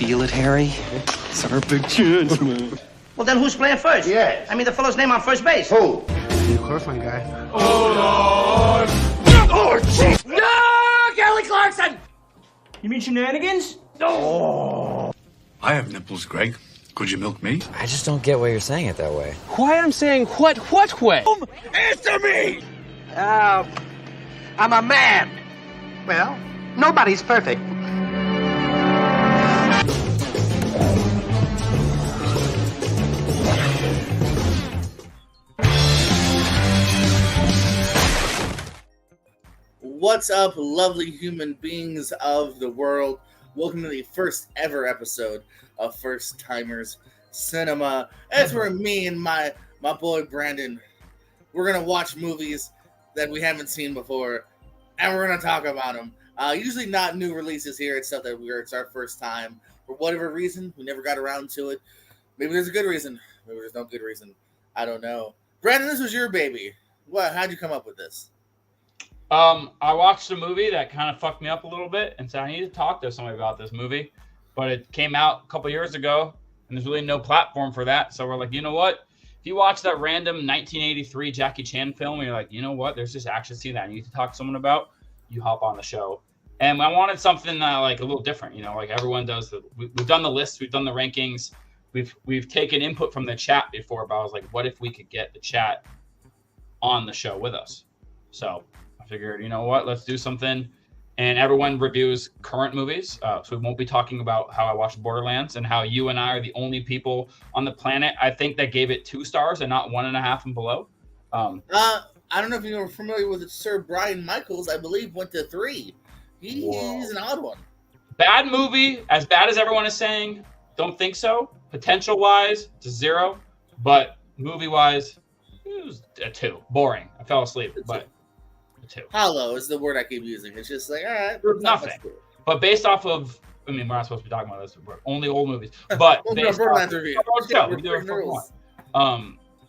feel it, Harry? It's our big chance, man. Well, then who's playing first? Yeah. I mean, the fellow's name on first base. Who? The horrifying guy. Hold on! Oh, jeez! No! Kelly Clarkson! You mean shenanigans? No! I have nipples, Greg. Could you milk me? I just don't get why you're saying it that way. Why I'm saying what way? Answer me! I'm a man. Well, nobody's perfect. What's up, lovely human beings of the world? Welcome to the first ever episode of First Timers Cinema. That's where me and my boy Brandon, we're going to watch movies that we haven't seen before, and we're going to talk about them. Usually not new releases here. It's stuff that it's our first time. For whatever reason, we never got around to it. Maybe there's a good reason. Maybe there's no good reason. I don't know. Brandon, this was your baby. How'd you come up with this? I watched a movie that kind of fucked me up a little bit and said I need to talk to somebody about this movie, but it came out a couple years ago and there's really no platform for that. So we're like, you know what? If you watch that random 1983 Jackie Chan film and you're like, you know what? There's this action scene that I need to talk to someone about. You hop on the show. And I wanted something like a little different, like everyone does. We've done the list, we've done the rankings, we've taken input from the chat before, but I was like, what if we could get the chat on the show with us? So I figured, you know what, let's do something. And everyone reviews current movies. So we won't be talking about how I watched Borderlands and how you and I are the only people on the planet, I think, that gave it 2 stars and not 1.5 and below. I don't know if you're familiar with Sir Brian Michaels. I believe went to 3. He's an odd one. Bad movie, as bad as everyone is saying. Don't think so. Potential-wise, it's a 0. But movie-wise, it was a 2. Boring. I fell asleep, but... 2. Hollow is the word I keep using. It's just like, all right, nothing. But based off of, I mean, we're not supposed to be talking about this. We're only old movies. But based off,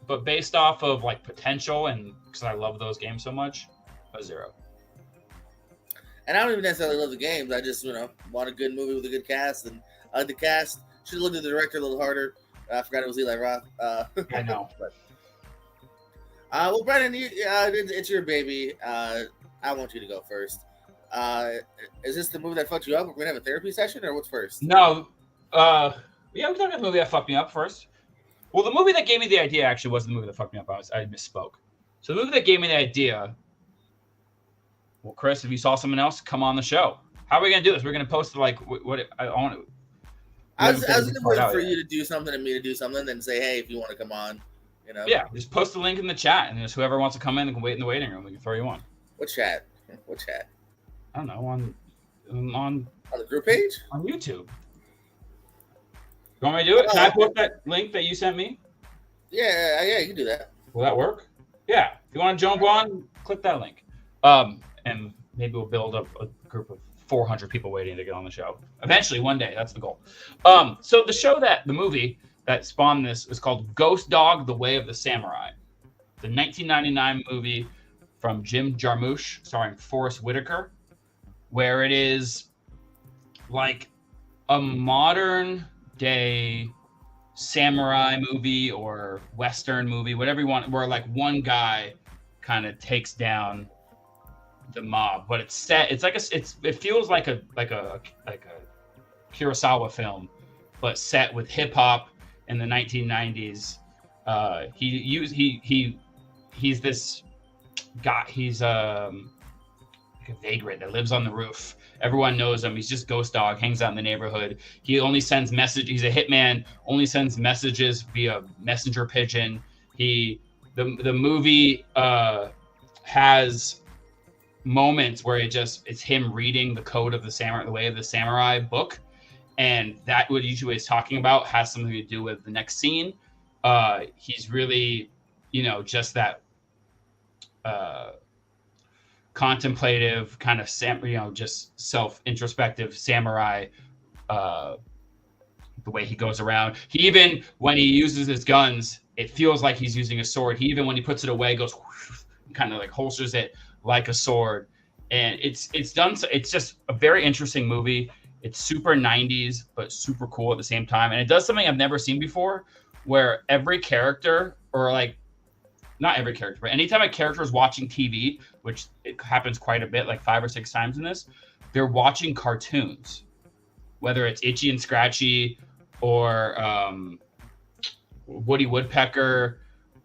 but based off of like potential, and because I love those games so much, a 0. And I don't even necessarily love the games. I just, want a good movie with a good cast, and I like the cast. Should have looked at the director a little harder. I forgot it was Eli Roth. I know, but. Well, Brennan, it's your baby. I want you to go first. Is this the movie that fucked you up? We're going to have a therapy session, or what's first? No. Yeah, we're talking about the movie that fucked me up first. Well, the movie that gave me the idea actually wasn't the movie that fucked me up. I misspoke. So the movie that gave me the idea, well, Chris, if you saw someone else, come on the show. How are we going to do this? We're going to post I want to. I was going to wait for you to do something and me to do something, then say, hey, if you want to come on. Yeah, just post the link in the chat, and just whoever wants to come in and can wait in the waiting room, we can throw you on. What chat? I don't know, on the group page? On YouTube. You want me to do it? Can I post that link that you sent me? Yeah, you can do that. Will that work? Yeah. If you want to jump on, click that link. And maybe we'll build up a group of 400 people waiting to get on the show. Eventually, one day, that's the goal. So the movie that spawned this is called Ghost Dog: The Way of the Samurai. The 1999 movie from Jim Jarmusch, starring Forrest Whitaker, where it is like a modern day samurai movie or Western movie, whatever you want, where like one guy kind of takes down the mob, but it's set. It's like it feels like a Kurosawa film, but set with hip hop. In the 1990s, he's this guy. He's like a vagrant that lives on the roof. Everyone knows him. He's just Ghost Dog. Hangs out in the neighborhood. He only sends messages. He's a hitman. Only sends messages via messenger pigeon. The movie has moments where it's him reading the Code of the Samurai, the Way of the Samurai book. And that what Ichigo is talking about has something to do with the next scene. He's really, just that contemplative kind of, just self-introspective samurai. The way he goes around. He even, when he uses his guns, it feels like he's using a sword. He even, when he puts it away, goes kind of like holsters it like a sword. And it's done. It's just a very interesting movie. It's super 90s, but super cool at the same time. And it does something I've never seen before, where every character, or like, not every character, but anytime a character is watching TV, which it happens quite a bit, like 5 or 6 times in this, they're watching cartoons, whether it's Itchy and Scratchy or Woody Woodpecker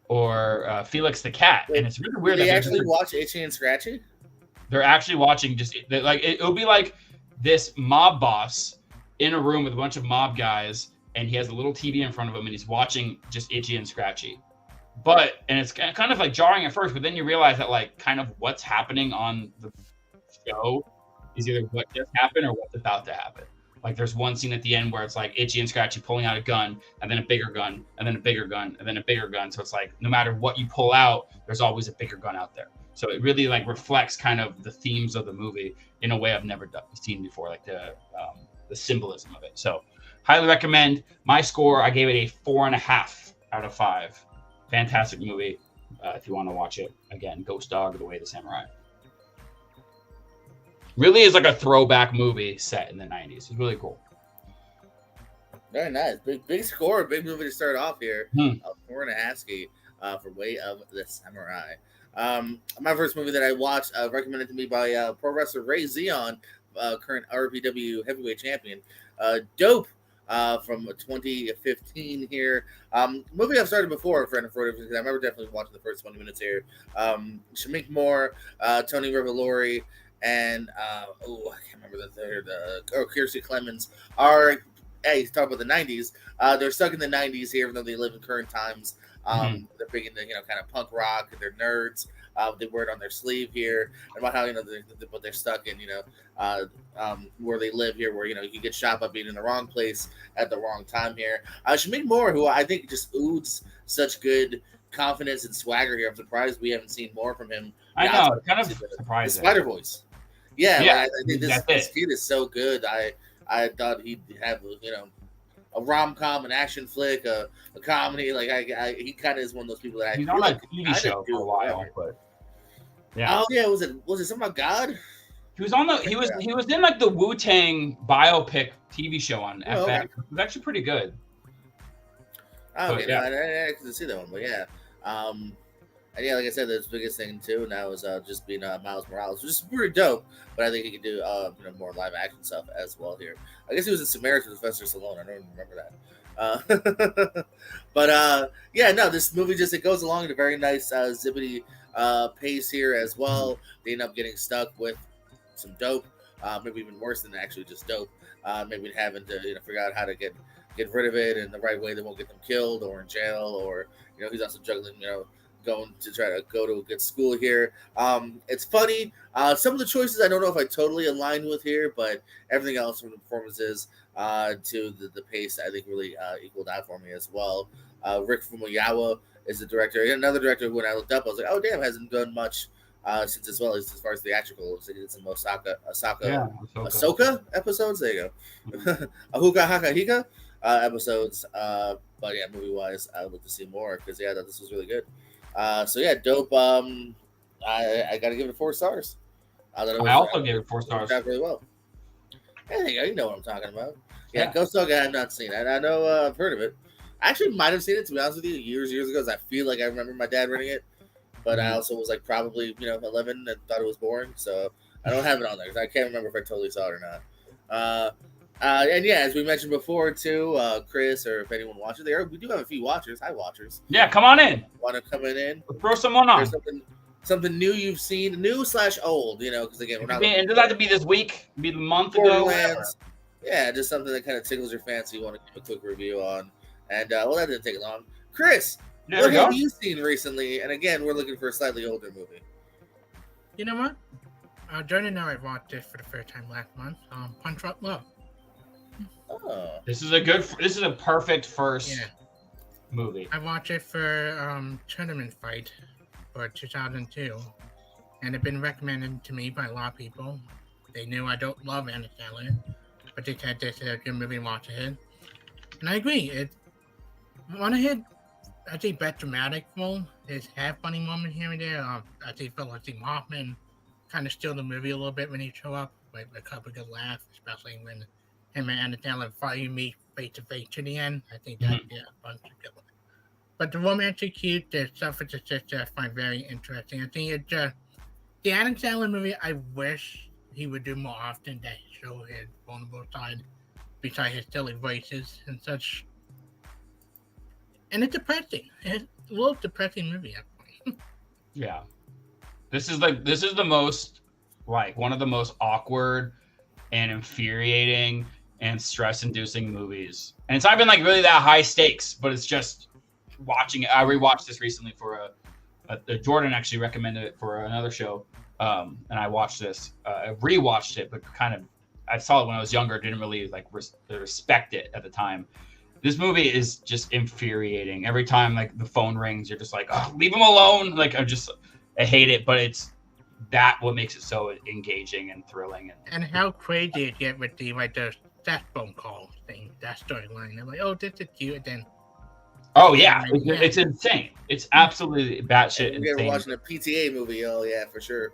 or Felix the Cat. And it's really weird. Do they actually watch Itchy and Scratchy? They're actually watching like it'll be like this mob boss in a room with a bunch of mob guys, and he has a little TV in front of him, and he's watching just Itchy and Scratchy. And it's kind of like jarring at first, but then you realize that like kind of what's happening on the show is either what just happened or what's about to happen. Like there's one scene at the end where it's like Itchy and Scratchy pulling out a gun, and then a bigger gun, and then a bigger gun, and then a bigger gun. So it's like no matter what you pull out, there's always a bigger gun out there. So it really like reflects kind of the themes of the movie in a way I've never seen before, like the symbolism of it. So highly recommend. My score, I gave it a 4.5 out of 5. Fantastic movie. If you want to watch it again, Ghost Dog: The Way of the Samurai. Really is like a throwback movie set in the 90s. It's really cool. Very nice. Big score. Big movie to start off here. 4.5 for Way of the Samurai. My first movie that I watched, recommended to me by pro wrestler Ray Zeon, current RPW heavyweight champion. Dope. From 2015 here. Movie I've started before, friend of Freud, because I remember definitely watching the first 20 minutes here. Shamik Moore, Tony Revolori, and I can't remember the third. Kiersey Clemens are. Hey, he's talking about the 90s. They're stuck in the 90s here, even though they live in current times. They're big into kind of punk rock. They're nerds. They wear it on their sleeve here, and about how but they're stuck in where they live here, where you get shot by being in the wrong place at the wrong time here. Shamik Moore, who I think just oozes such good confidence and swagger here. I'm surprised we haven't seen more from him. I know, kind of surprising. Spider Voice. Yeah, yeah, I think this kid is so good. I thought he'd have a rom-com, an action flick, a comedy. Like he kind of is one of those people that he's on a TV show for a while. But yeah. Oh yeah, was it something about God? He was on he was in like the Wu-Tang biopic TV show on FX. Okay. It was actually pretty good. Oh, okay, yeah. I couldn't see that one, but yeah. And yeah, like I said, the biggest thing too now is just being Miles Morales, which is pretty dope. But I think he could do more live action stuff as well here. I guess he was in Samaritan with Sylvester Stallone. I don't even remember that. But yeah, no, this movie it goes along at a very nice zippity pace here as well. They end up getting stuck with some dope, maybe even worse than actually just dope. Maybe having to figure out how to get rid of it in the right way that won't get them killed or in jail, or he's also juggling going to try to go to a good school here. It's funny. Some of the choices I don't know if I totally align with here, but everything else from the performances to the pace, I think really equaled out for me as well. Rick Famuyiwa is the director. Another director who, when I looked up, I was like, oh, damn, hasn't done much since as well as far as theatrical. So he did some Ahsoka episodes. There you go. Ahuka Haka Hika episodes. But yeah, movie-wise, I would like to see more because, yeah, I thought this was really good. So yeah, dope. I gotta give it 4 stars. I also gave it 4 stars. Really well. Hey, you know what I'm talking about. Yeah, Ghost Dog I have not seen. I know I've heard of it. I actually might have seen it, to be honest with you, years ago. Because I feel like I remember my dad renting it, but I also was like probably 11 and thought it was boring, so I don't have it on there. I can't remember if I totally saw it or not. And yeah, as we mentioned before too, Chris, or if anyone watches there, we do have a few watchers. Hi, watchers. Yeah, come on in. Want to come in? We'll throw someone on. Something new you've seen, new/old, because again, we're not. It doesn't have to be this week. Be a month ago. Yeah, just something that kind of tickles your fancy. You want to give a quick review on, and well, that didn't take long. Chris, what have you seen recently? And again, we're looking for a slightly older movie. You know what? Jordan and I watched it for the first time last month. Punch Drunk Love. Oh. This is a perfect first movie. I watched it for Tournament Fight for 2002, and it's been recommended to me by a lot of people. They knew I don't love Anna Taylor, but they said this is a good movie to watch ahead. And I agree. It's one of his, I think, best dramatic role. There's funny moment here and there. I think Felicity Hoffman kind of steal the movie a little bit when he show up with a couple of good laughs, especially when him and Anna Taylor fighting me face to face to the end. I think that'd be a fun to go with. But the romantic cute, the stuff with the sister, I find very interesting. I think it's the Adam Sandler movie. I wish he would do more often that show his vulnerable side, besides his silly voices and such. And it's depressing. It's a little depressing movie, actually. Yeah. This is the most, like, one of the most awkward and infuriating and stress-inducing movies. And it's not even like really that high stakes, but it's just watching it. I rewatched this recently for Jordan actually recommended it for another show, and I watched this. I rewatched it, but kind of I saw it when I was younger. Didn't really like respect it at the time. This movie is just infuriating. Every time like the phone rings, you're just like, oh, leave him alone. Like I hate it, but it's what makes it so engaging and thrilling. And how crazy it get with the that phone call thing, that storyline. I'm like, oh, this is cute. And then, oh yeah, it's insane. It's absolutely batshit insane. You're watching a PTA movie. Oh yeah, for sure.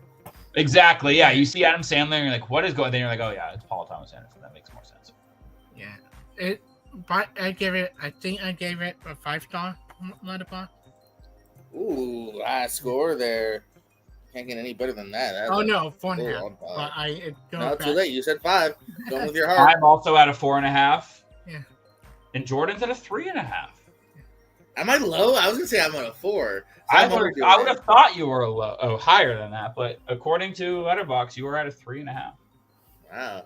Exactly. Yeah, you see Adam Sandler, and you're like, what is going? Then you're like, oh yeah, it's Paul Thomas Anderson. That makes more sense. Yeah, but I think I gave it a 5-star Letterboxd. Ooh, high score there. Can't get any better than that. Oh no, 4.5. But no, too late. You said 5. Going with your heart. I'm also at a 4.5. Yeah. And Jordan's at a 3.5. Am I low? I was gonna say I'm at a 4. So I would have thought you were higher than that, but according to Letterboxd, you were at a 3.5. Wow.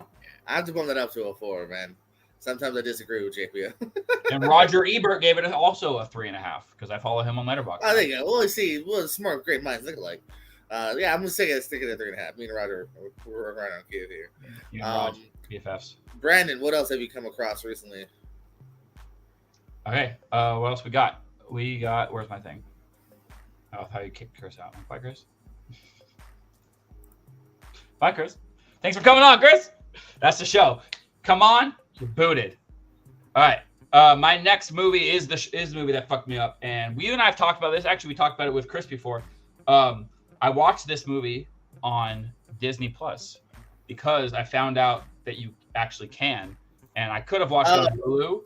I have to bump that up to a 4, man. Sometimes I disagree with JPO. And Roger Ebert gave it also a 3.5 because I follow him on Letterboxd. Oh, there you go. Well, see, smart, great minds look alike. Yeah, I'm gonna stick at 3.5. Me and Roger, we're right on cue here. You and Roger, BFFs. Brandon, what else have you come across recently? Okay, what else we got? Where's my thing? Oh, how you kicked Chris out. Bye, Chris. Bye, Chris. Thanks for coming on, Chris. That's the show. Come on, you're booted. All right. My next movie is the movie that fucked me up, and you and I have talked about this. Actually, we talked about it with Chris before. I watched this movie on Disney Plus because I found out that you actually can, and I could have watched it on Hulu,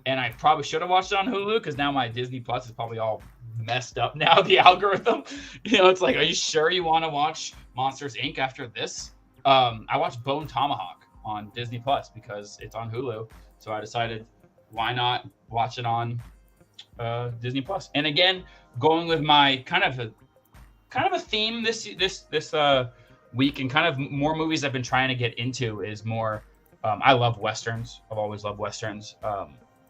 and I probably should have watched it on Hulu because now my Disney Plus is probably all messed up now. The algorithm, it's like, are you sure you want to watch Monsters Inc. after this? I watched Bone Tomahawk on Disney Plus because it's on Hulu, so I decided why not watch it on Disney Plus. And again, going with my kind of a theme this week, and kind of more movies I've been trying to get into is more. I love westerns. I've always loved westerns.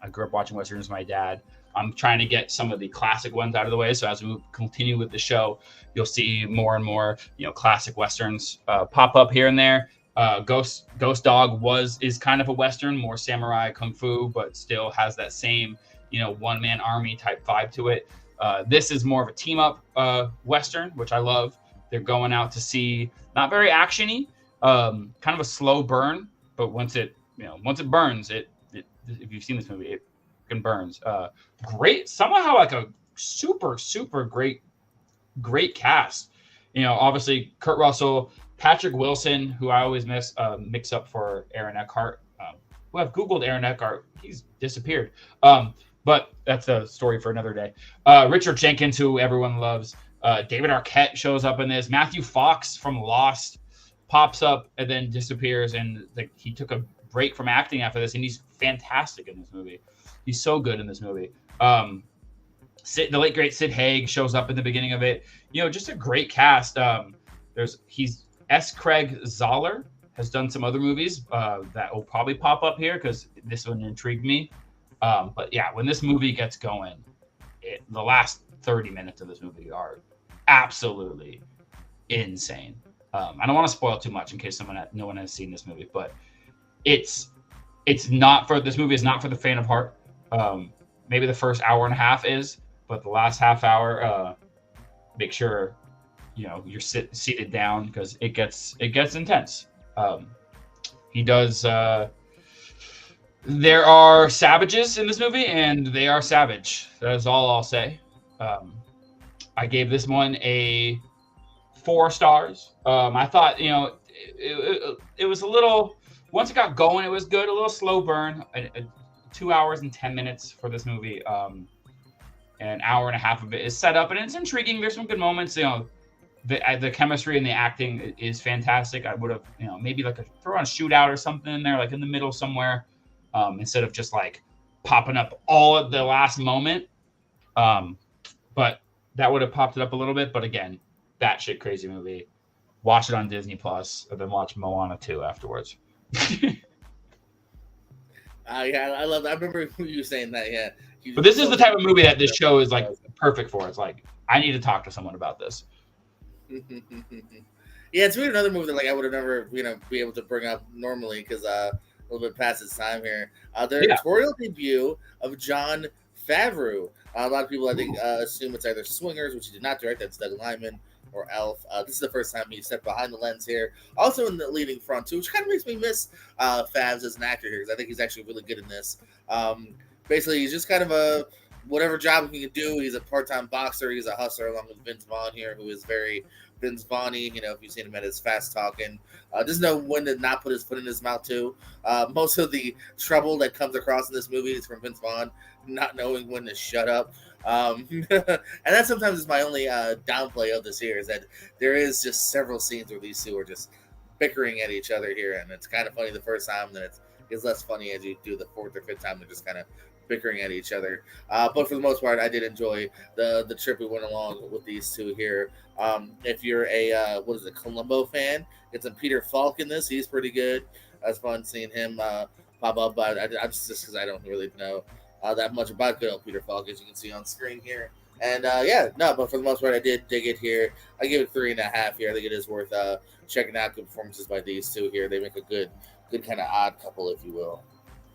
I grew up watching westerns with my dad. I'm trying to get some of the classic ones out of the way. So as we continue with the show, you'll see more and more, classic westerns pop up here and there. Ghost Dog is kind of a western, more samurai kung fu, but still has that same, one-man army type vibe to it. This is more of a team-up western, which I love. They're going out to see, not very actiony, kind of a slow burn, but once it burns, it if you've seen this movie, it fucking burns. Great, somehow like a super, super great cast. Obviously Kurt Russell, Patrick Wilson, who I always mix up for Aaron Eckhart. Who I've Googled Aaron Eckhart, he's disappeared. But that's a story for another day. Richard Jenkins, who everyone loves. David Arquette shows up in this. Matthew Fox from Lost pops up and then disappears. And he took a break from acting after this, and he's fantastic in this movie. He's so good in this movie. The late great Sid Haig shows up in the beginning of it. Just a great cast. He's S. Craig Zahler has done some other movies that will probably pop up here because this one intrigued me. But yeah, when this movie gets going, the last 30 minutes of this movie are absolutely insane. I don't want to spoil too much in case no one has seen this movie, but this movie is not for the faint of heart. Maybe the first hour and a half is, but the last half hour, make sure you're seated down because it gets intense. He does. There are savages in this movie, and they are savage. That is all I'll say. I gave this one a 4 stars. I thought, it was a little once it got going, it was good. A little slow burn. 2 hours and 10 minutes for this movie. And an hour and a half of it is set up, and it's intriguing. There's some good moments. You know, the chemistry and the acting is fantastic. I would have, you know, maybe like throw on a shootout or something in there, like in the middle somewhere, instead of just like popping up all at the last moment. But that would have popped it up a little bit. But again, that shit crazy movie. Watch it on Disney Plus, and then watch Moana 2 afterwards. Yeah, I love that. I remember you saying that. Yeah. But this is the type of movie that this show is like perfect for. It's like, I need to talk to someone about this. Yeah, it's really another movie that like I would have never, be able to bring up normally because a little bit past its time here. The directorial debut of Jon Favreau. A lot of people, I think, assume it's either Swingers, which he did not direct. That's Doug Liman, or Elf. This is the first time he stepped behind the lens here. Also in the leading front too, which kind of makes me miss Favs as an actor here because I think he's actually really good in this. Basically, he's just kind of a whatever job he can do. He's a part-time boxer. He's a hustler along with Vince Vaughn here, who is very Vince Vaughn-y. If you've seen him at his fast talking, doesn't know when to not put his foot in his mouth too. Most of the trouble that comes across in this movie is from Vince Vaughn not knowing when to shut up. And that sometimes is my only downplay of this here, is that there is just several scenes where these two are just bickering at each other here, and it's kind of funny the first time, then it's less funny as you do the fourth or fifth time. They're just kind of bickering at each other. But for the most part, I did enjoy the trip we went along with these two here. If you're a Columbo fan, get some Peter Falk in this. He's pretty good. It's fun seeing him pop up. But I'm just because I don't really know that much about good old Peter Falk, as you can see on screen here. And but for the most part, I did dig it here. I give it 3.5 here. I think it is worth checking out. Good performances by these two here. They make a good kind of odd couple, if you will.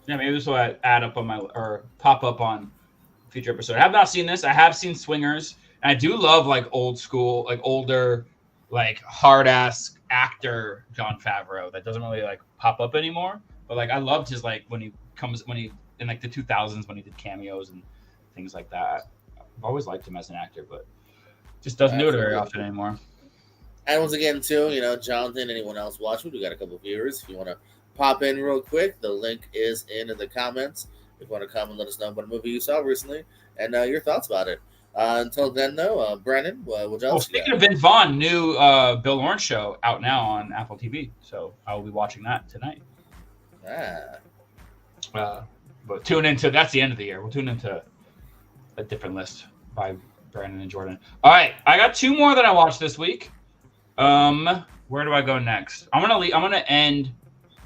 Yeah, maybe this will add up on pop up on future episode. I have not seen this. I have seen Swingers, and I do love like old school, like older, like hard ass actor Jon Favreau that doesn't really like pop up anymore. But like I loved his like when he in like the 2000s when he did cameos and things like that. I've always liked him as an actor, but just doesn't do it very often anymore. And once again, too, Jonathan, anyone else watching, we got a couple of viewers. If you want to pop in real quick, the link is in the comments. If you want to come and let us know what movie you saw recently and your thoughts about it. Until then, though, Brandon, what else? Speaking of Vince Vaughn, new Bill Lawrence show out now on Apple TV, so I will be watching that tonight. But tune into that's the end of the year. We'll tune into a different list by Brandon and Jordan. All right, I got 2 more that I watched this week. Where do I go next? I'm gonna end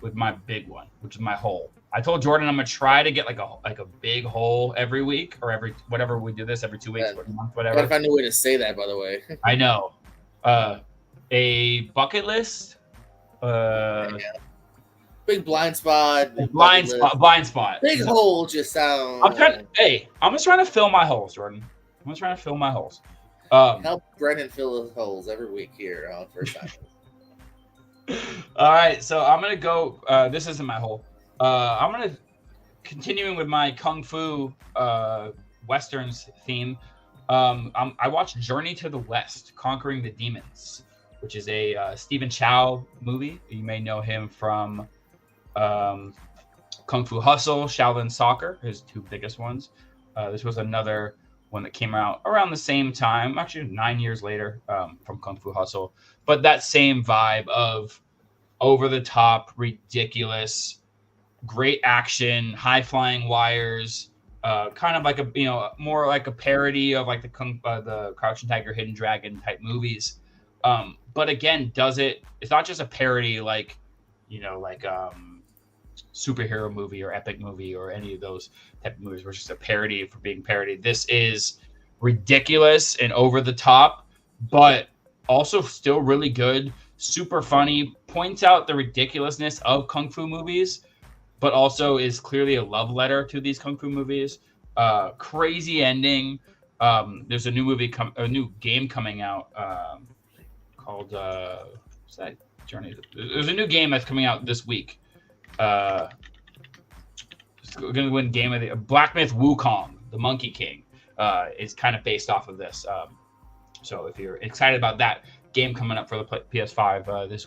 with my big one, which is my hole. I told Jordan I'm gonna try to get like a big hole every week or every whatever we do this every 2 weeks, month, whatever. Gotta find a way to say that, by the way. I know. A bucket list. Big blind spot. Blind spot. Big hole just sounds. I'm just trying to fill my holes, Jordan. I'm just trying to fill my holes. Help Brendan fill his holes every week here on First Time. All right, so I'm gonna go. This isn't my hole. I'm gonna continuing with my kung fu westerns theme. I watched Journey to the West: Conquering the Demons, which is a Stephen Chow movie. You may know him from Kung Fu Hustle, Shaolin Soccer, his 2 biggest ones. This was another one that came out around the same time, actually 9 years later, from Kung Fu Hustle. But that same vibe of over-the-top, ridiculous, great action, high-flying wires, kind of like more like a parody of like the Crouching Tiger, Hidden Dragon type movies. But again, it's not just a parody like superhero movie or epic movie or any of those type of movies. We're just a parody for being parodied. This is ridiculous and over the top, but also still really good, super funny, points out the ridiculousness of Kung Fu movies, but also is clearly a love letter to these Kung Fu movies. Crazy ending. There's a new game coming out called what's that? Journey. There's a new game that's coming out this week. Going to win game of the Black Myth Wukong, the Monkey King, is kind of based off of this. So if you're excited about that game coming up for the PS5 this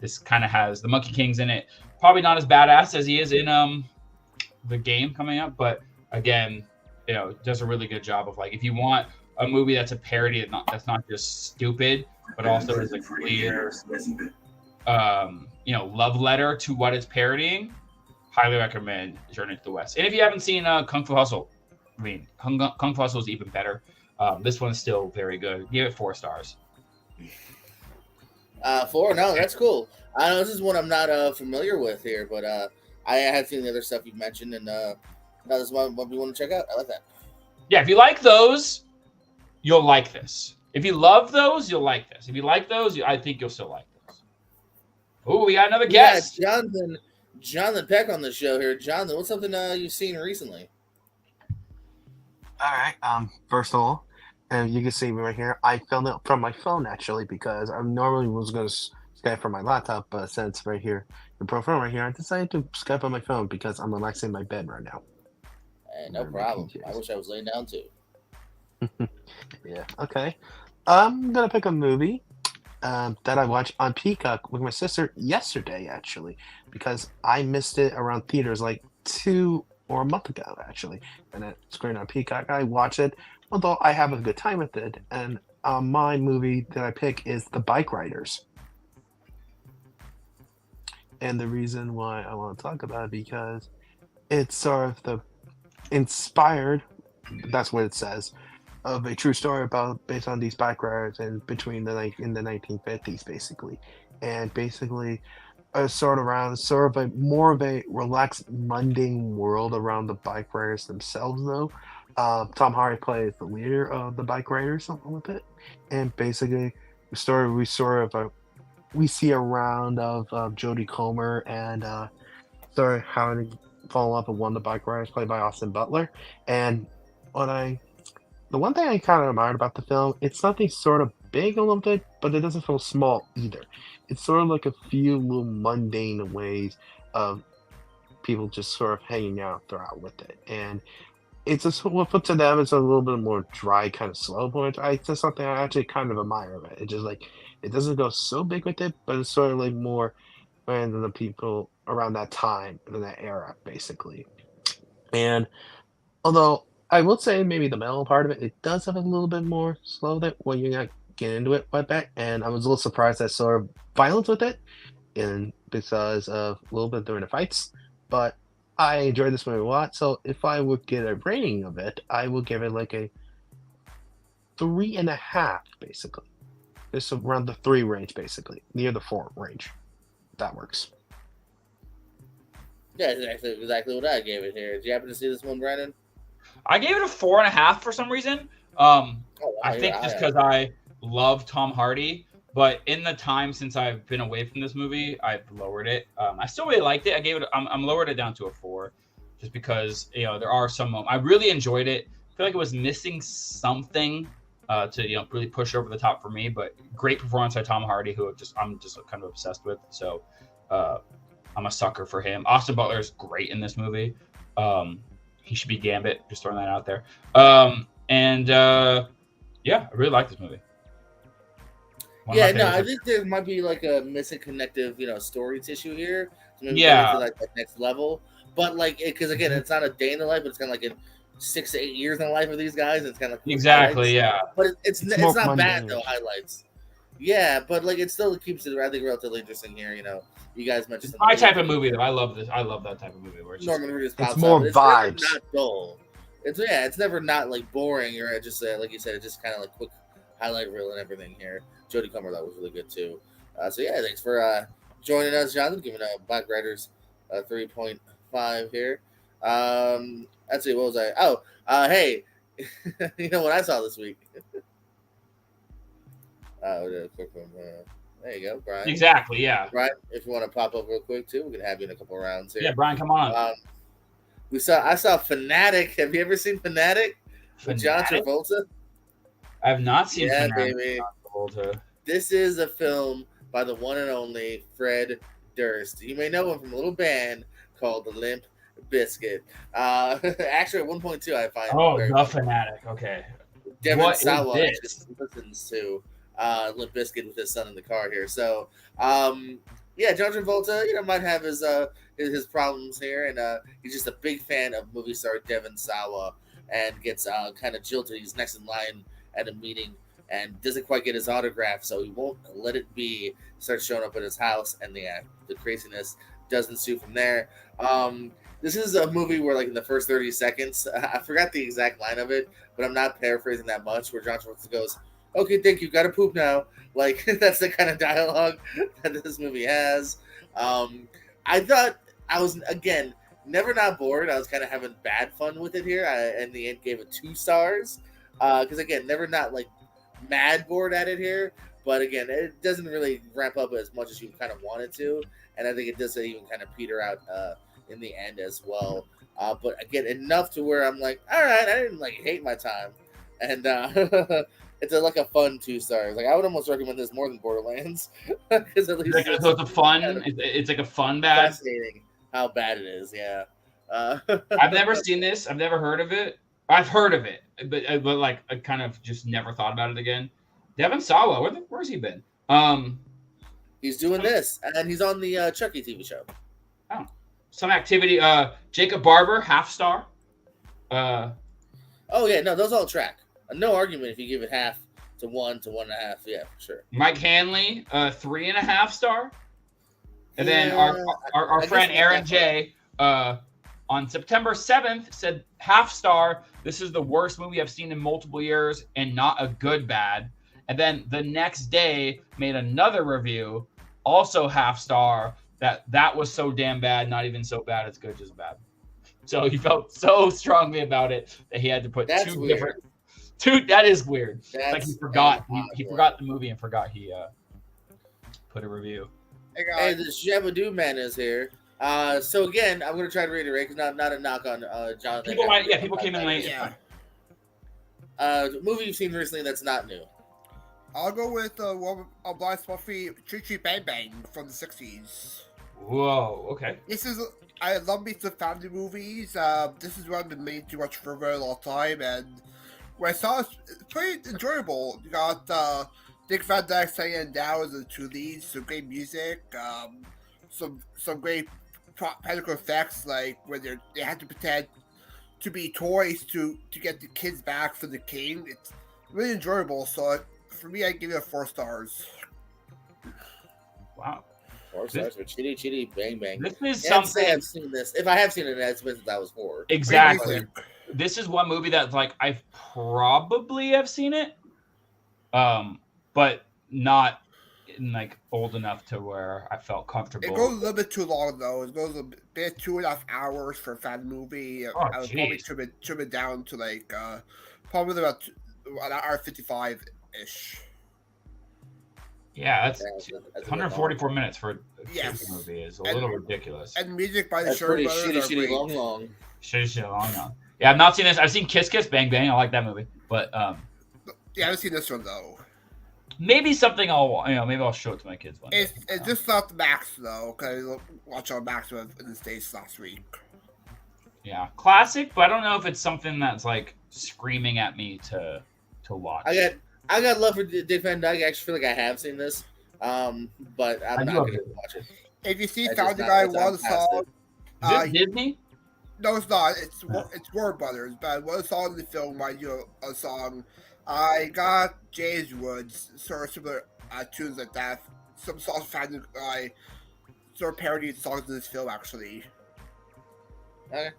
this kind of has the Monkey King's in it. Probably not as badass as he is in the game coming up, but again, does a really good job of like, if you want a movie that's a parody, that's not just stupid, but also is a clear, love letter to what it's parodying. Highly recommend Journey to the West. And if you haven't seen Kung Fu Hustle, Kung Fu Hustle is even better. This one's still very good. Give it 4 stars. 4? No, that's cool. I know this is one I'm not familiar with here, but I have seen the other stuff you've mentioned, and this is one we want to check out. I like that. Yeah, if you like those, you'll like this. If you love those, you'll like this. If you like those, I think you'll still like this. Oh, we got another guest. Yeah, Jonathan Peck on the show here. Jonathan, what's something you've seen recently? All right. First of all, you can see me right here. I filmed it from my phone actually because I normally was going to Skype from my laptop, but since right here, the profile right here, I decided to Skype on my phone because I'm relaxing in my bed right now. Hey, no problem. I wish I was laying down too. Yeah. Okay. I'm gonna pick a movie that I watched on Peacock with my sister yesterday, actually, because I missed it around theaters like 2 or a month ago, actually, and it screened on Peacock. I watched it, although I have a good time with it. And my movie that I pick is The Bike Riders. And the reason why I want to talk about it because it's sort of the inspired, that's what it says, of a true story based on these bike riders and in the 1950s, basically, and basically sort of a more of a relaxed, mundane world around the bike riders themselves. Though Tom Hardy plays the leader of the bike riders, something with it, and basically the story we see around of Jodie Comer and sort of how to fall in love with one of the bike riders played by Austin Butler. And the one thing I kind of admired about the film, it's nothing sort of big a little bit, but it doesn't feel small either. It's sort of like a few little mundane ways of people just sort of hanging out throughout with it. And it's just what put to them, it's a little bit more dry, kind of slow, but it's just something I actually kind of admire of it. It's just like, it doesn't go so big with it, but it's sort of like more than the people around that time, in that era, basically. And although I will say maybe the middle part of it, it does have a little bit more slow that when you get into it right back. And I was a little surprised at sort of violence with it, and because of a little bit during the fights. But I enjoyed this movie a lot. So if I would get a rating of it, I would give it like a 3.5, basically. It's around the 3 range, basically, near the 4 range. That works. Yeah, exactly what I gave it here. Did you happen to see this one, Brandon? I gave it a 4.5 for some reason. I think just because I love Tom Hardy, but in the time since I've been away from this movie, I've lowered it. I still really liked it. I'm lowered it down to a 4, just because there are some. I really enjoyed it. I feel like it was missing something to really push over the top for me. But great performance by Tom Hardy, who I'm just kind of obsessed with. So I'm a sucker for him. Austin Butler is great in this movie. He should be Gambit. Just throwing that out there. Yeah, I really like this movie. I think there might be like a missing connective, story tissue here. So maybe to like that next level. But like, because again, it's not a day in the life, but it's kind of like in 6 to 8 years in the life of these guys. It's kind of like exactly, highlights. yeah. But it's not bad though. Highlights. Yeah, but like it still keeps it, I think, relatively interesting here. You guys mentioned my type of movie though. I love this. I love that type of movie where it's Norman Reedus pops it's more up, vibes. It's never not dull. It's never not like boring or just like you said, it's just kind of like quick highlight reel and everything here. Jodie Comer, that was really good too. So yeah, thanks for joining us, Jonathan. Giving Bike Riders 3.5 here. Let's see, what was I? Oh, hey, you know what I saw this week? Quick one. There you go, Brian. Exactly, yeah. Brian, if you want to pop up real quick too, we can have you in a couple rounds here. Yeah, Brian, come on. I saw Fanatic. Have you ever seen Fanatic with John Travolta? I have not seen Fanatic. Fanatic. Baby. Travolta. This is a film by the one and only Fred Durst. You may know him from a little band called the Limp Bizkit. Actually, at 1.2, I find. Oh, the Fanatic. Okay. Devin Sawa just listens to Limp Bizkit with his son in the car here. So, Yeah, John Travolta, might have his problems here, and he's just a big fan of movie star Devon Sawa, and gets kind of jilted. He's next in line at a meeting and doesn't quite get his autograph, so he won't let it be. Starts showing up at his house, and the craziness does ensue from there. This is a movie where, like, in the first 30 seconds, I forgot the exact line of it, but I'm not paraphrasing that much, where John Travolta goes, "Okay, thank you, gotta poop now." Like, that's the kind of dialogue that this movie has. I thought I was, again, never not bored. I was kind of having bad fun with it here. I, in the end, gave it 2 stars. Because, again, never not, like, mad bored at it here. But, again, it doesn't really ramp up as much as you kind of want it to. And I think it does even kind of peter out in the end as well. But, again, enough to where I'm like, all right, I didn't, like, hate my time. And it's like a fun 2 stars. Like, I would almost recommend this more than Borderlands. Because at least so it's a fun. It's like a fun bad. fascinating how bad it is. Yeah. I've never seen this. I've never heard of it. I've heard of it, but like I kind of just never thought about it again. Devon Sawa, where's he been? He's doing this, and he's on the Chucky TV show. Oh, some activity. Jacob Barber, half star. Oh yeah, no, those all track. No argument if you give it half to 1 to 1.5. Yeah, for sure. Mike Hanley, 3.5 star. And then Yeah, our I friend guess Aaron that's J. On September 7th said half star. This is the worst movie I've seen in multiple years, and not a good bad. And then the next day made another review, also half star. That was so damn bad, not even so bad, it's good, just bad. So he felt so strongly about it that he had to put That's two weird. different. That is weird. It's like he That's forgot. odd, He yeah. forgot the movie and forgot he put a review. Hey, the Shabadoo man is here. So again, I'm gonna try to reiterate because not a knock on Jonathan. People came in late. Yeah. Movie you've seen recently that's not new. I'll go with one of Blind Spuffy, Choo Choo Bang Bang from the 60s. Whoa. Okay. I love me some family movies. This is one I've been made too much for a very long time, and when I saw it, it's pretty enjoyable. You got Dick Van Dyke singing down as the 2 leads, some great music, some great practical effects, like when they had to pretend to be toys to get the kids back from the king. It's really enjoyable. So for me, I give it 4 stars. Wow. 4 stars for Chitty Chitty Bang Bang. This is Can't say something. I've seen this. If I have seen it, it's been since I was 4. Exactly. This is one movie that's like I probably have seen it, but not in like old enough to where I felt comfortable. It goes a little bit too long though. It goes a bit 2.5 hours for a fan movie. Oh, I would probably jeez. trim it down to like probably about an hour 55 ish. Yeah, that's That's a bit 144 minutes for a Yes. kids movie is a And- little ridiculous. And music by the That's Sherman pretty Brothers are shitty, great. long. Shit, long now. Yeah, I've not seen this. I've seen Kiss Kiss Bang Bang. I like that movie, but Yeah, I haven't seen this one though. maybe something maybe I'll show it to my kids one day. It's just not the Max though, because I watched on Max in the States last week. Yeah, classic, but I don't know if it's something that's like screaming at me to watch. I got love for Dick Van Dyke. I actually feel like I have seen this, but I I'm do not have going to it. watch it. If you see That's Found just the not- Guy that's- one I'm past song, Is this Disney? no, it's not. It's Warner Brothers, but one song in the film might do a song. I got James Woods, sort of similar tunes like that. Some songs Found the Guy sort of parodied songs in this film actually. Okay,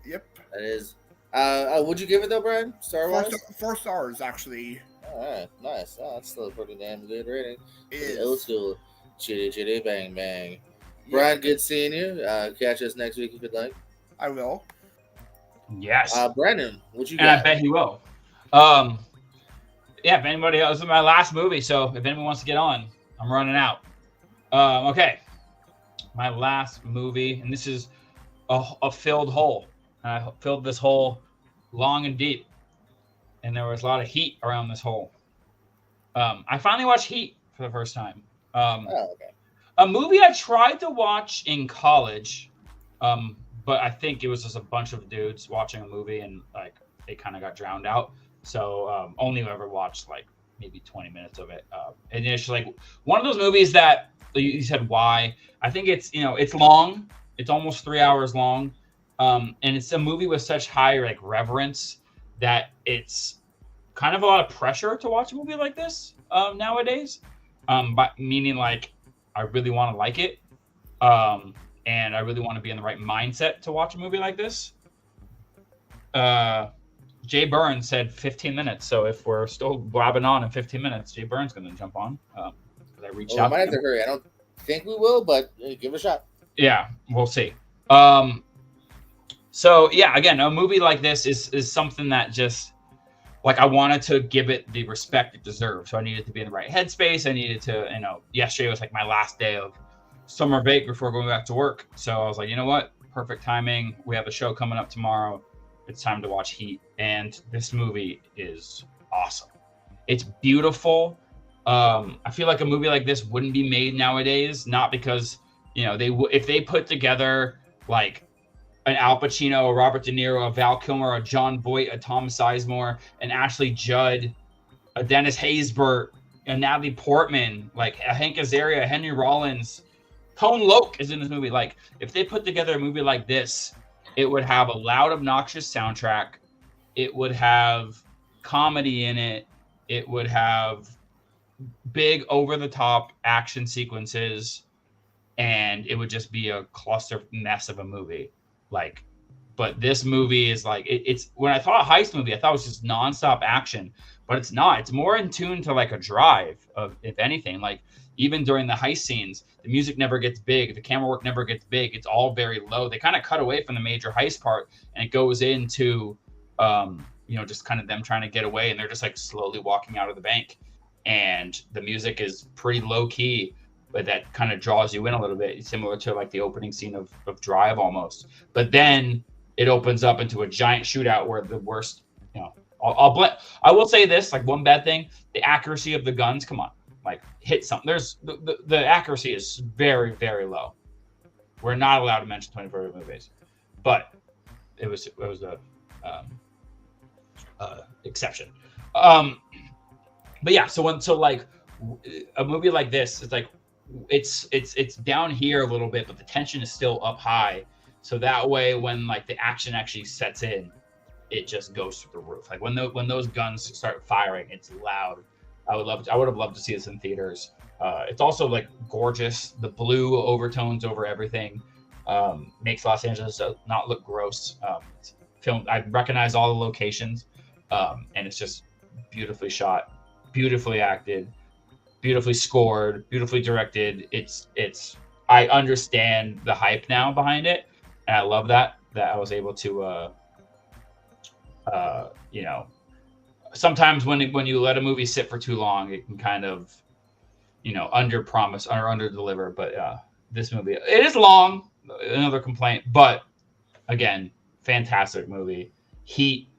Yep. that is. Would you give it though, Brian? Star Wars. 4 stars actually. All right, nice. Oh, that's still a pretty damn good rating. It Old is. school, chitty chitty bang bang. Brian, good seeing you. Catch us next week if you'd like. I will. Yes. Brandon, what you And I got? bet he will. Yeah, if anybody else, this is my last movie, so if anyone wants to get on, I'm running out. Okay. My last movie, and this is a filled hole. And I filled this hole long and deep. And there was a lot of heat around this hole. I finally watched Heat for the first time. Oh, okay. A movie I tried to watch in college, but I think it was just a bunch of dudes watching a movie and like it kind of got drowned out. So only ever watched like maybe 20 minutes of it. And it's like one of those movies that you said why. I think it's, you know, it's long. It's almost 3 hours long. And it's a movie with such high like reverence that it's kind of a lot of pressure to watch a movie like this nowadays. But meaning like I really want to like it. And I really want to be in the right mindset to watch a movie like this. Jay Burns said 15 minutes. So if we're still blabbing on in 15 minutes, Jay Burns going to jump on. Because I reached out. We might have to hurry. I don't think we will, but give it a shot. Yeah, we'll see. So yeah, again, a movie like this is something that just like I wanted to give it the respect it deserves. So I needed to be in the right headspace. I needed to, you know, yesterday was like my last day of summer break before going back to work. So I was like, you know what? Perfect timing. We have a show coming up tomorrow. It's time to watch Heat. And this movie is awesome. It's beautiful. I feel like a movie like this wouldn't be made nowadays, not because, you know, if they put together like an Al Pacino, a Robert De Niro, a Val Kilmer, a John Voight, a Tom Sizemore, an Ashley Judd, a Dennis Haysbert, a Natalie Portman, like a Hank Azaria, Henry Rollins, Tone Loc is in this movie. Like, if they put together a movie like this, it would have a loud, obnoxious soundtrack. It would have comedy in it. It would have big, over-the-top action sequences. And it would just be a cluster mess of a movie. Like, but this movie is like, it's when I thought a heist movie, I thought it was just nonstop action, but it's not. It's more in tune to like a drive of, if anything, like even during the heist scenes, the music never gets big. The camera work never gets big. It's all very low. They kind of cut away from the major heist part and it goes into, you know, just kind of them trying to get away. And they're just like slowly walking out of the bank. And the music is pretty low key, but that kind of draws you in a little bit, similar to like the opening scene of Drive almost. But then it opens up into a giant shootout where the worst, you know, I will say this, like one bad thing, the accuracy of the guns, come on, like hit something. There's the accuracy is very, very low. We're not allowed to mention 24 movies, but it was a exception. But yeah, so like a movie like this is like, it's down here a little bit, but the tension is still up high. So that way, when like the action actually sets in, it just goes through the roof. Like when those guns start firing, it's loud. I would have loved to see this in theaters. It's also like gorgeous. The blue overtones over everything makes Los Angeles not look gross. It's filmed. I recognize all the locations, and it's just beautifully shot, beautifully acted, beautifully scored, beautifully directed. It's I understand the hype now behind it, and I love that I was able to you know, sometimes when you let a movie sit for too long, it can kind of, you know, under promise or under deliver. But this movie, it is long, another complaint, but again, fantastic movie. Heat,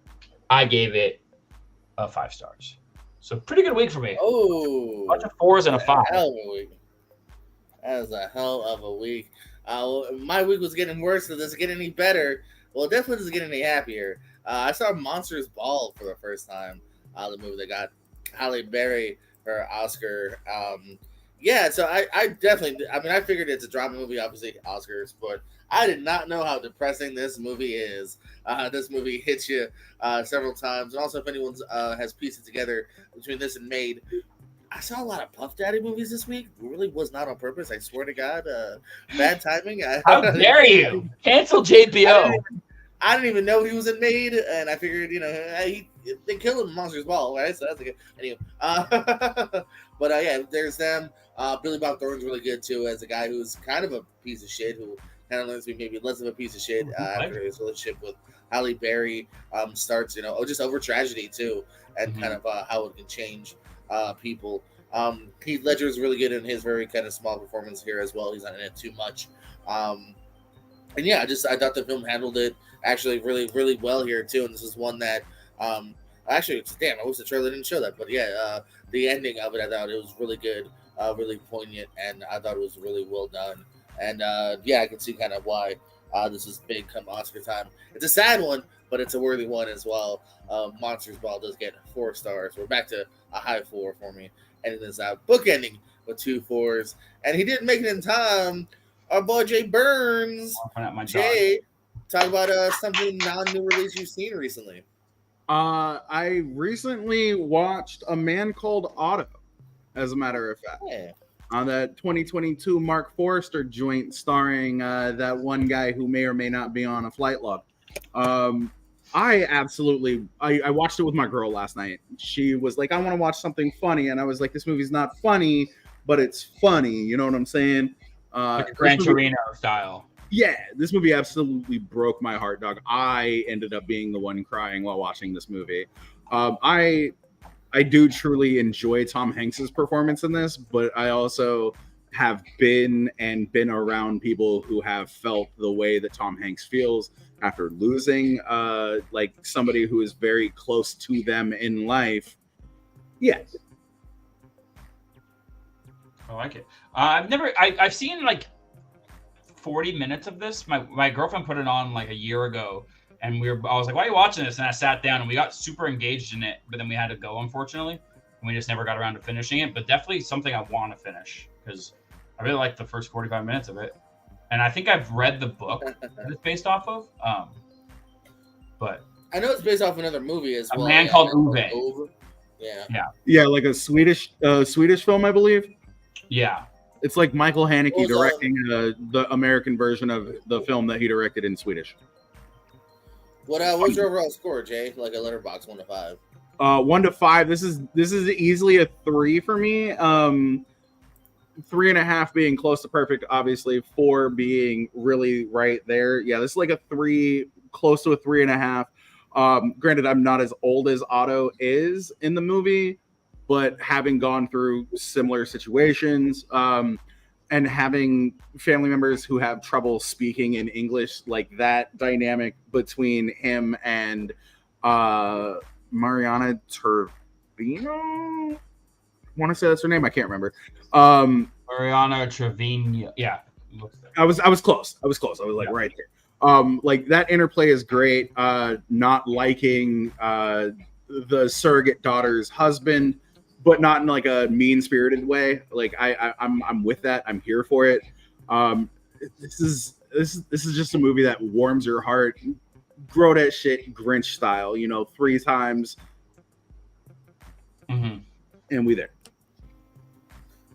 I gave it a 5 stars. So pretty good week for me. Oh, a bunch of 4s and a 5. Hell of a week. That was a hell of a week. My week was getting worse. So does it get any better? Well, it definitely doesn't get any happier. I saw Monsters Ball for the first time. The movie that got Halle Berry her Oscar. Yeah, so I definitely. I mean, I figured it's a drama movie, obviously Oscars, but I did not know how depressing this movie is. This movie hits you several times, and also if anyone has pieced it together between this and Made. I saw a lot of Puff Daddy movies this week. It really was not on purpose. I swear to God. Bad timing. How dare you? Cancel JPO. I didn't even know he was in Made, and I figured, you know, they killed him in Monsters Ball, right? So that's a good. Anyway, but yeah, there's them. Billy Bob Thornton's really good too, as a guy who's kind of a piece of shit, who kind of learns to be maybe less of a piece of shit after his relationship with Halle Berry starts, you know, just over tragedy too, and kind of how it can change people. Heath Ledger is really good in his very kind of small performance here as well. He's not in it too much. And yeah, I thought the film handled it actually really, really well here too. And this is one that actually, damn, I wish the trailer didn't show that, but yeah, the ending of it, I thought it was really good, really poignant, and I thought it was really well done. And yeah, I can see kind of why this is big come Oscar time. It's a sad one, but it's a worthy one as well. Monsters Ball does get 4 stars. We're back to a high 4 for me. And this bookending with 2 4s, and he didn't make it in time. Our boy Jay Burns, Jay, talk about something non-new release you've seen recently. I recently watched A Man Called Otto, as a matter of fact. Yeah. On that 2022 Mark Forrester joint starring that one guy who may or may not be on a flight log. I watched it with my girl last night. She was like, I want to watch something funny. And I was like, this movie's not funny, but it's funny. You know what I'm saying? Like Gran Torino style. Yeah, this movie absolutely broke my heart, dog. I ended up being the one crying while watching this movie. I do truly enjoy Tom Hanks's performance in this, but I also have been around people who have felt the way that Tom Hanks feels after losing like somebody who is very close to them in life. Yes. I like it. I've seen like 40 minutes of this. My girlfriend put it on like a year ago. And I was like, why are you watching this? And I sat down and we got super engaged in it, but then we had to go, unfortunately. And we just never got around to finishing it, but definitely something I want to finish because I really like the first 45 minutes of it. And I think I've read the book that it's based off of. But I know it's based off another movie as well. A Man Called Ove. Yeah, like a Swedish film, I believe. Yeah. It's like Michael Haneke directing the American version of the film that he directed in Swedish. What's your overall score, Jay? Like a letterbox 1 to 5. 1 to 5. This is easily a 3 for me. 3.5 being close to perfect, obviously. 4 being really right there. Yeah, this is like a 3, close to a 3.5. Granted, I'm not as old as Otto is in the movie, but having gone through similar situations, and having family members who have trouble speaking in English, like that dynamic between him and Mariana Trevino. I want to say that's her name. I can't remember. Mariana Trevino. Yeah. I was close. I was like right there. Like that interplay is great. Not liking the surrogate daughter's husband, but not in like a mean-spirited way. Like I'm with that. I'm here for it. This is just a movie that warms your heart. Grow that shit Grinch style, 3 times. Mm-hmm. And we there.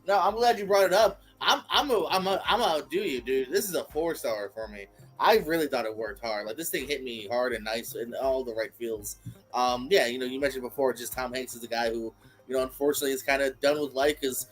No, I'm glad you brought it up. I'm outdo you, dude. This is a 4-star for me. I really thought it worked hard. Like this thing hit me hard and nice in all the right feels. Yeah, you mentioned before, just Tom Hanks is a guy who, unfortunately is kind of done with life because,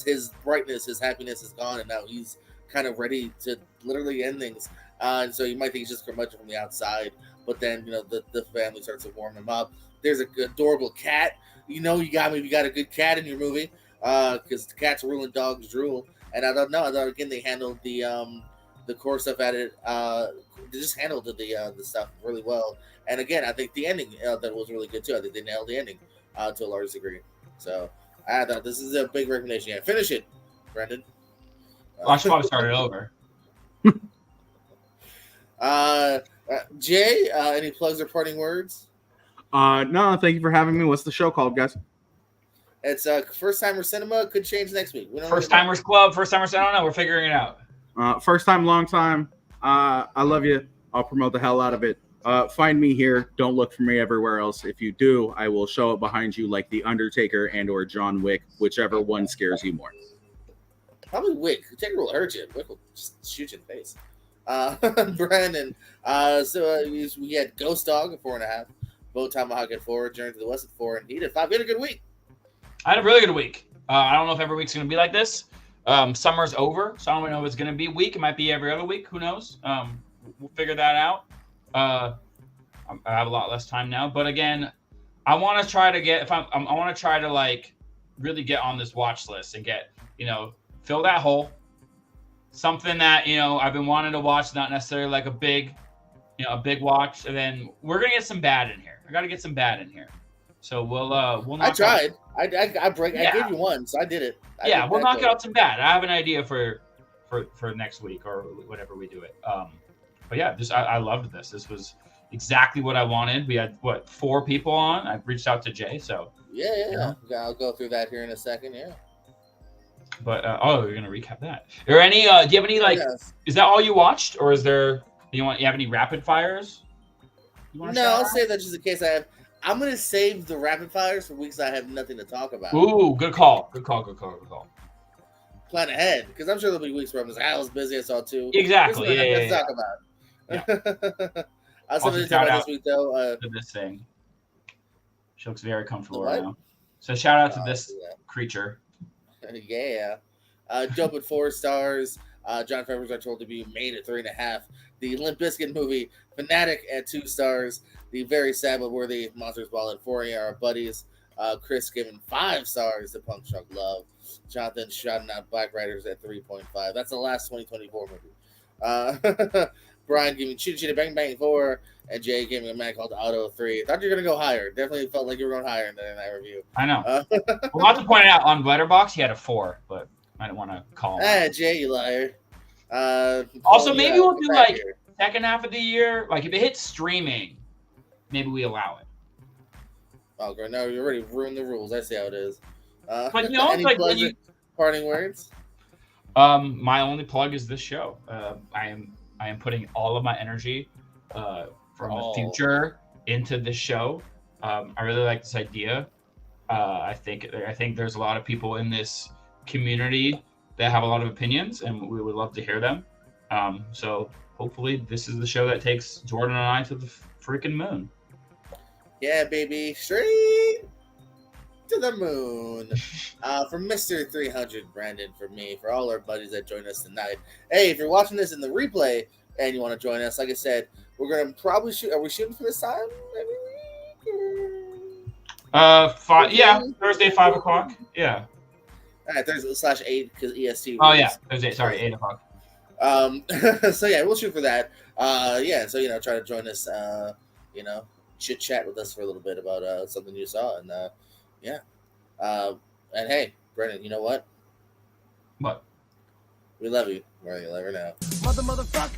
his brightness, his happiness is gone, and now he's kind of ready to literally end things. And so you might think he's just curmudgeon from the outside, but then, the family starts to warm him up. There's a adorable cat. You got a good cat in your movie because the cat's ruling dogs drool. And I don't know. I thought, again, they handled the core stuff at it. They just handled the stuff really well. And again, I think the ending that was really good too. I think they nailed the ending to a large degree. So I thought this is a big recommendation. Yeah, finish it, Brendan. I should probably start it over. Jay, any plugs or parting words? No, thank you for having me. What's the show called, guys? It's First Timer Cinema. Could change next week. First Timers Club. First Timers. I don't know. We're figuring it out. First time, long time. I love you. I'll promote the hell out of it. Find me here. Don't look for me everywhere else. If you do, I will show up behind you like The Undertaker and or John Wick, whichever one scares you more. Probably Wick. Taker will hurt you. Wick will just shoot you in the face. Brandon. So we had Ghost Dog at 4.5, Bo Tomahawk at 4, Journey to the West at 4, and he did 5. He had a good week. I had a really good week. I don't know if every week's going to be like this. Summer's over, so I don't know if it's going to be a week. It might be every other week. Who knows? We'll figure that out. I have a lot less time now, but again, I want to try to get. I want to try to like really get on this watch list and get fill that hole. Something that I've been wanting to watch, not necessarily like a big watch. And then we're gonna get some bad in here. I got to get some bad in here. So we'll. I tried. I gave you one, so I did it. We'll knock out some bad. I have an idea for next week or whenever we do it. But yeah, I loved this. This was exactly what I wanted. We had 4 people on. I've reached out to Jay, so yeah. I'll go through that here in a second. Yeah. But you're gonna recap that. Are any? Do you have any like? Yes. Is that all you watched, or is there? You have any rapid fires? No, I'll save that just in case I have. I'm gonna save the rapid fires for weeks I have nothing to talk about. Ooh, good call. Plan ahead, because I'm sure there'll be weeks where I'm just, I was busy, I saw two. Exactly. Let's talk about. I'll Also, say shout about out this week though. to this thing. She looks very comfortable What? right now. So shout out to this creature. Yeah. Dope at 4 stars. John Favreau's are told to be made at 3.5. The Limp Bizkit movie Fanatic at 2 stars. The very sad but worthy Monsters Ball at 4. Our buddies. Chris giving 5 stars to Punk Truck Love. Jonathan shouting out Black Riders at 3.5. That's the last 2024 movie. Brian giving Cheetah Cheetah Bang Bang 4, and Jay giving a man called Auto 3. Thought you were gonna go higher. Definitely felt like you were going higher in that review. I know. Well, not to point out on Letterboxd he had a 4, but I didn't want to call him. Jay, you liar. Also, maybe we'll do like second half of the year. Like if it hits streaming, maybe we allow it. Oh, girl, no, you already ruined the rules. I see how it is. But you know, any like when you parting words. My only plug is this show. I am putting all of my energy from the future into this show. I really like this idea. I think there's a lot of people in this community that have a lot of opinions, and we would love to hear them. So hopefully, this is the show that takes Jordan and I to the freaking moon. Yeah, baby, straight to the moon. From Mr. 300 Brandon, for me, for all our buddies that joined us tonight. Hey, if you're watching this in the replay and you want to join us, like I said, we're gonna probably shoot. Are we shooting for this time every week? Yeah, Thursday 5 o'clock. Yeah. All right, Thursday/8 because EST. Oh yeah, Thursday. Sorry, 8 o'clock. So yeah, we'll shoot for that. Yeah, so try to join us. Chit chat with us for a little bit about something you saw, and yeah. And hey, Brennan, you know what? What? We love you. Well, you'll ever know. Motherfuck.